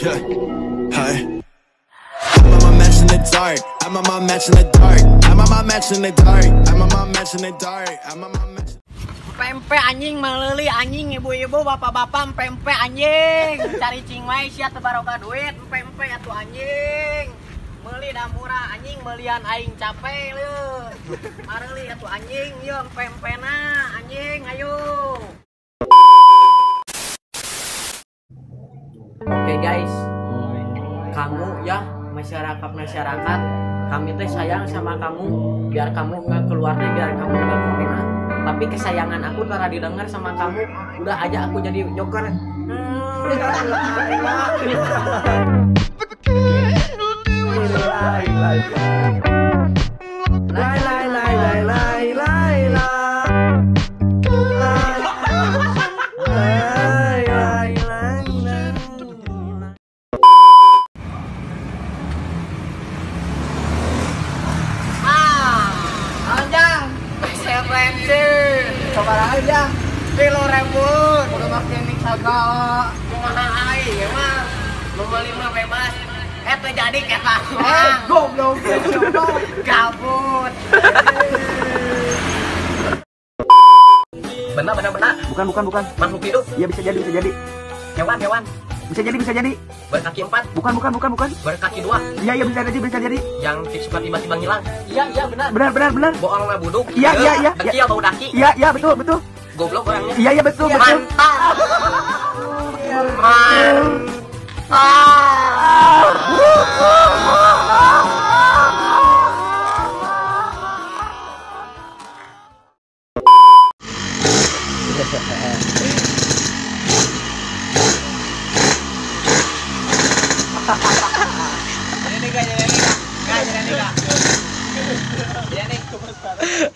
Yeah, hi. I'm on my match in the dark. I'm on my match in the dark. I'm on my match in the dark. I'm on my match in the dark. I'm on my match. Pempe anjing meleli anjing ibu-ibu bapak-bapak pempe anjing cari cingwai sia teu baroga duit pempe atuh anjing meuli da murah anjing meulian aing capek leuh mareuli atuh anjing ieu pempena anjing ayo. Oke guys, kamu ya masyarakat kami teh sayang sama kamu, biar kamu nggak keluar deh, biar kamu nggak corona. Tapi kesayangan aku karena didengar sama kamu, udah aja aku jadi joker. Coba aja, kilo rembut, udah makin nih sagala, gimana aja ya mah, membeli mah bebas, jadi kita, goblok, gabut. Benar. Bukan. Makhluk hidup. Iya bisa jadi. Hewan. Bisa jadi. Berkaki 4. Bukan. Berkaki 2. Iya bisa jadi. Yang suka tiba-tiba ngilang. Iya benar. Benar. Bohong mah buduk. Iya. Daki atau daki. Iya betul. Goblok orangnya. Iya betul. Mantap. Jadi nih.